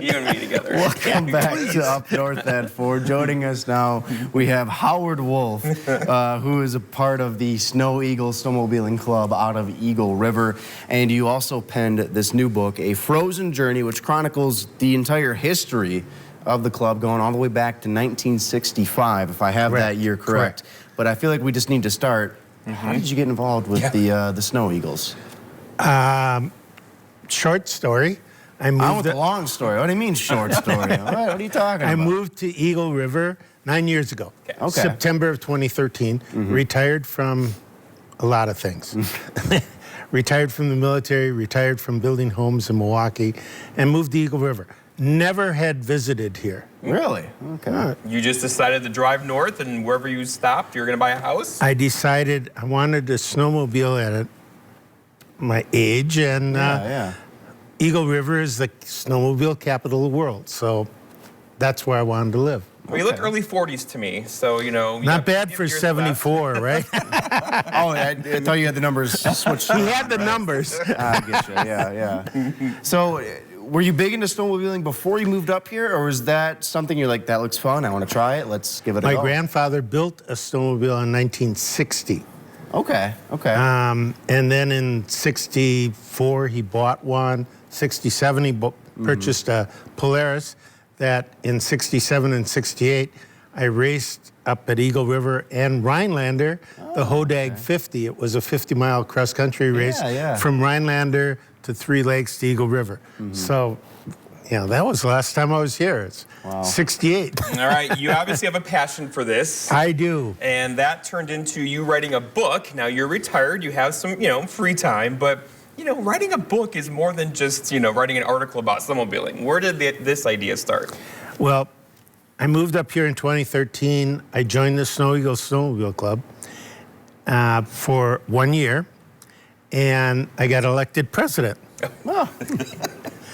You and me together. Welcome back to Up North at 4. Joining us now, we have Howard Wolf, who is a part of the Snow Eagle Snowmobiling Club out of Eagle River. And you also penned this new book, A Frozen Journey, which chronicles the entire history of the club going all the way back to 1965, if I have that year correct. But I feel like we just need to start. How did you get involved with the Snow Eagles? Short story. I want the long story. What do you mean short story? What are you talking about? I moved to Eagle River 9 years ago. Okay. September of 2013. Retired from a lot of things. Retired from the military, retired from building homes in Milwaukee, and moved to Eagle River. Never had visited here. Really? Okay. You just decided to drive north, and wherever you stopped, you're going to buy a house? I decided I wanted to snowmobile at my age, and Eagle River is the snowmobile capital of the world, so that's where I wanted to live. Well, you look early 40s to me, so, you know. Not bad for 74, right? Oh, I thought you had the numbers switched. He had the numbers. I get you, yeah. So, were you big into snowmobiling before you moved up here, or was that something you're like, that looks fun, I want to try it, let's give it a go? My grandfather built a snowmobile in 1960. Okay. And then in 64, he bought one. 67, he purchased a Polaris that in 67 and 68, I raced up at Eagle River and Rhinelander, the Hodag 50. It was a 50-mile cross-country race from Rhinelander to Three Lakes to Eagle River. So, that was the last time I was here. It's 68. All right, you obviously have a passion for this. I do. And that turned into you writing a book. Now, you're retired, you have some, free time, but, writing a book is more than just, writing an article about snowmobiling. Where did this idea start? Well, I moved up here in 2013. I joined the Snow Eagle Snowmobile Club for 1 year, and I got elected president. Oh.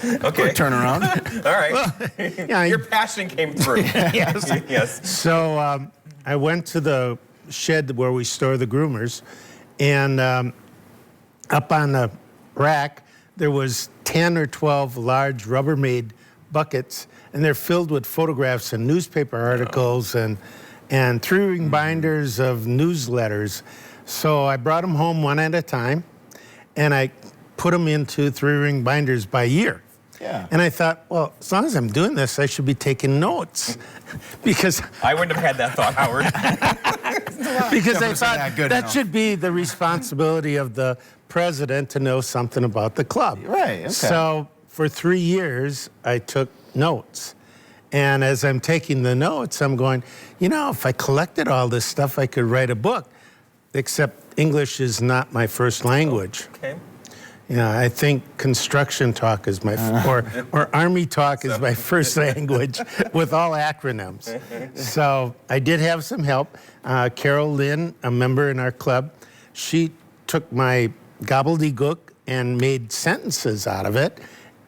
Okay. Quick turnaround. All right. Your passion came through. Yes. So I went to the shed where we store the groomers, and up on the rack, there was 10 or 12 large Rubbermaid buckets, and they're filled with photographs and newspaper articles and three-ring binders of newsletters. So I brought them home one at a time, and I put them into three-ring binders by year. Yeah. And I thought, well, as long as I'm doing this, I should be taking notes. Because I wouldn't have had that thought, Howard. Because I thought that should be the responsibility of the president to know something about the club. Right, okay. So for 3 years, I took notes. And as I'm taking the notes, I'm going, if I collected all this stuff, I could write a book. Except English is not my first language. Okay. I think construction talk is my, or Army talk is my first language with all acronyms. So I did have some help. Carol Lynn, a member in our club, she took my gobbledygook and made sentences out of it.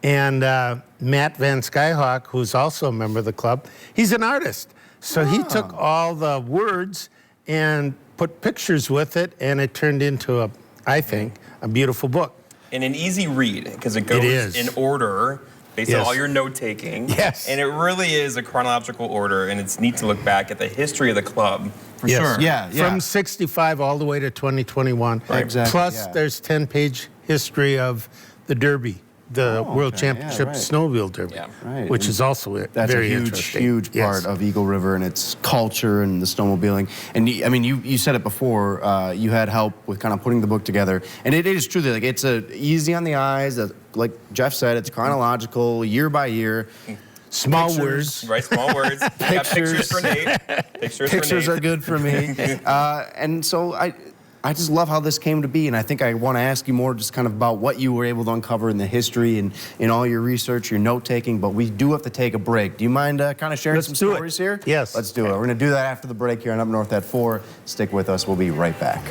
And Matt Van Skyhawk, who's also a member of the club, he's an artist. So he took all the words and put pictures with it, and it turned into, I think, a beautiful book. And an easy read, because it goes in order based on all your note-taking. Yes. And it really is a chronological order, and it's neat to look back at the history of the club. For sure. Yeah. From 65 all the way to 2021. Right. Exactly. Plus, there's 10-page history of the Derby, the World Championship Snowmobile Derby, which is also very interesting. Huge part of Eagle River and its culture and the snowmobiling. And I mean, you said it before, you had help with kind of putting the book together. And it is truly, like, it's easy on the eyes. Like Jeff said, it's chronological, year by year. Small words. Right, small words. Pictures for Nate. Pictures are good for me. And so I just love how this came to be, and I think I want to ask you more just kind of about what you were able to uncover in the history and in all your research, your note-taking, but we do have to take a break. Do you mind kind of sharing some stories here? Yes. Let's do it. We're going to do that after the break here on Up North at 4. Stick with us. We'll be right back.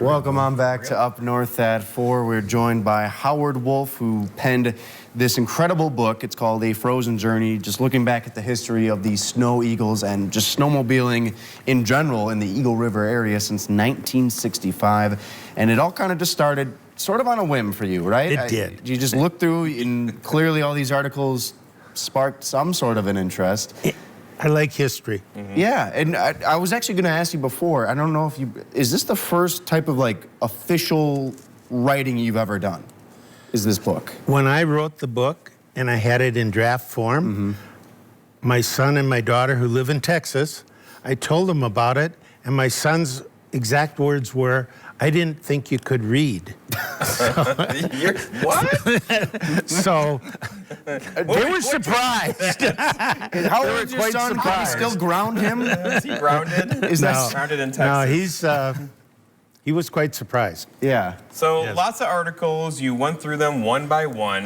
Welcome on back to Up North at 4. We're joined by Howard Wolf, who penned this incredible book. It's called A Frozen Journey, just looking back at the history of the Snow Eagles and just snowmobiling in general in the Eagle River area since 1965. And it all kind of just started sort of on a whim for you, right? It did. You just looked through, and clearly all these articles sparked some sort of an interest. I like history. Yeah, and I was actually going to ask you before. I don't know if is this the first type of like official writing you've ever done? Is this book? When I wrote the book and I had it in draft form, my son and my daughter who live in Texas, I told them about it, and my son's exact words were, "I didn't think you could read." What? So they were surprised. How old is your quite son? Can you surprised. still ground him? Is he grounded? Is that No. Grounded in No, Texas. he was quite surprised. Yeah. So Yes. lots of articles. You went through them one by one.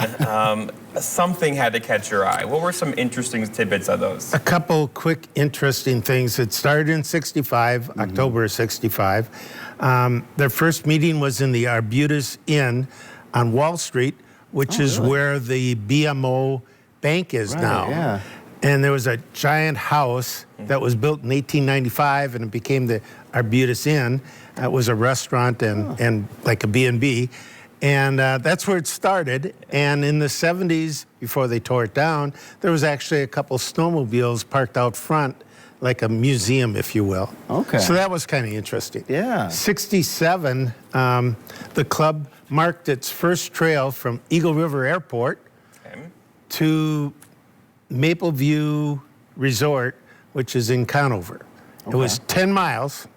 Something had to catch your eye. What were some interesting tidbits of those? A couple quick interesting things. It started in 65, October of 65. Their first meeting was in the Arbutus Inn on Wall Street, which is really? where the BMO Bank is Right, now. yeah. And there was a giant house that was built in 1895, and it became the Arbutus Inn. It was a restaurant and like a B&B. And that's where it started. And in the 70s, before they tore it down, there was actually a couple snowmobiles parked out front, like a museum, if you will. Okay. So that was kind of interesting. Yeah. 67, the club marked its first trail from Eagle River Airport Okay. to Maple View Resort, which is in Conover. It was 10 miles,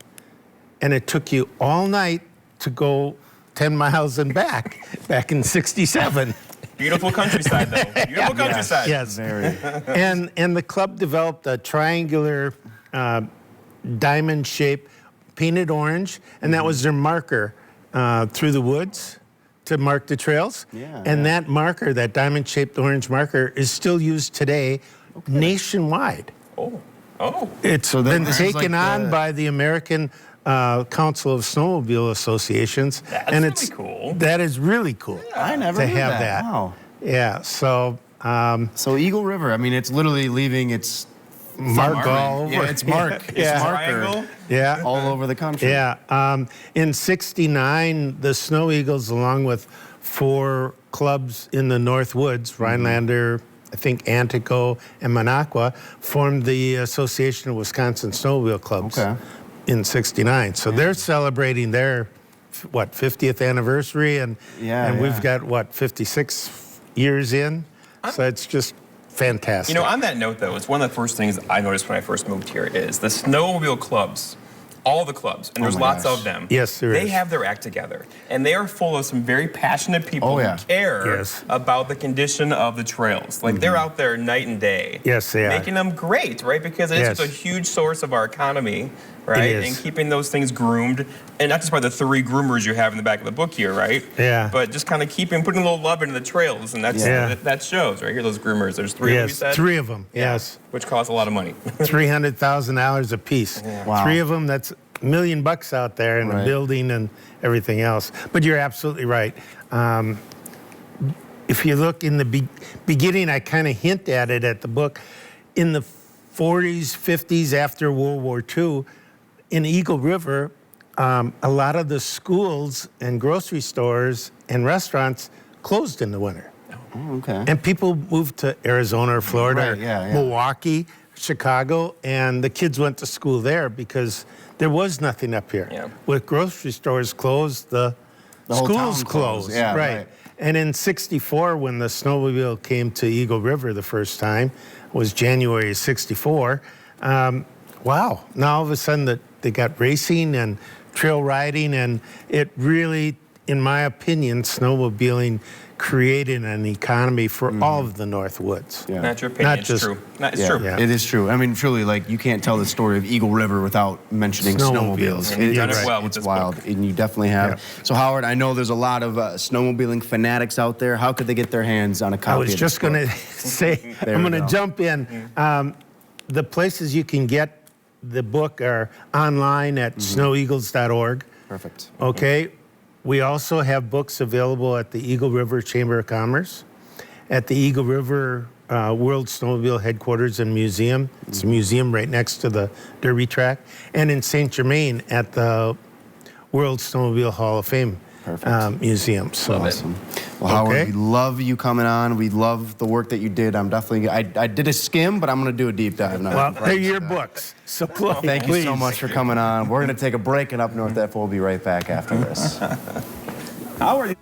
and it took you all night to go 10 miles and back in 67. Beautiful countryside, though. Beautiful countryside. Yes. Very. And the club developed a triangular diamond shape painted orange, and that was their marker through the woods to mark the trails. Yeah, and yeah. that marker, that diamond shaped orange marker, is still used today nationwide. Oh. Oh. It's So then been this is taken like on the- by the American Council of Snowmobile Associations. That's and really it's cool. That is really cool. I never to knew have that. that. Wow. Yeah, so So Eagle River, I mean, it's literally leaving its mark all over. Yeah, it's mark. Yeah. It's marker Triangle. Yeah. all over the country. Yeah. In 69, the Snow Eagles, along with 4 clubs in the North Woods, Rhinelander, I think Antico, and Minocqua, formed the Association of Wisconsin Snowmobile Clubs Okay. in 69. So they're celebrating their, 50th anniversary, and Yeah, and yeah. we've got, 56 years in. So it's just fantastic. You know, on that note, though, it's one of the first things I noticed when I first moved here is the snowmobile clubs, all the clubs, and there's my lots gosh. of them. Yes, there They is. have their act together, and they are full of some very passionate people Oh, yeah. who care Yes. about the condition of the trails. Like they're out there night and day. Yes, they are. making them great, right? Because it's Yes. such a huge source of our economy, right? is. And keeping those things groomed, and not just by the 3 groomers you have in the back of the book here, right? Yeah. But just kind of putting a little love into the trails, and that's Yeah. that shows right here. Those groomers. There's 3 of them, you Yes, said? 3 of them, Yeah, yes. Which costs a lot of money. $300,000 a piece. Wow. 3 of them, that's $1 million out there in Right. the building and everything else. But you're absolutely right. If you look in the beginning, I kind of hint at it at the book. In the 40s, 50s, after World War II, in Eagle River, a lot of the schools and grocery stores and restaurants closed in the winter. Oh, okay. And people moved to Arizona or Florida, Right, yeah, yeah. Milwaukee, Chicago, and the kids went to school there because there was nothing up here. Yeah. With grocery stores closed, the whole schools town closed. closed. Yeah, right. right. And in 64, when the snowmobile came to Eagle River the first time, was January of 64, wow. Now all of a sudden they got racing and trail riding, and it really, in my opinion, snowmobiling created an economy for all of the North Woods. Yeah. Not your opinion. Not It's just- true. It's Yeah, true. Yeah. it is true. I mean, truly, like you can't tell the story of Eagle River without mentioning Snowmobiles. snowmobiles. And you've done it well with it's this wild, book. and you definitely have. So, Howard, I know there's a lot of snowmobiling fanatics out there. How could they get their hands on a copy? I was of just this going book? to say, There I'm we going go. to jump in. The places you can get the book are online at snoweagles.org. Perfect. Okay. We also have books available at the Eagle River Chamber of Commerce, at the Eagle River World Snowmobile Headquarters and Museum. It's a museum right next to the Derby track, and in Saint Germain at the World Snowmobile Hall of Fame. museum. So. Awesome. Well, Howard, Okay. we love you coming on. We love the work that you did. I'm definitely, I did a skim, but I'm going to do a deep dive now. Well, they're your books. So Thank you so much for coming on. We're going to take a break, and Up North F, we'll be right back after this. Howard.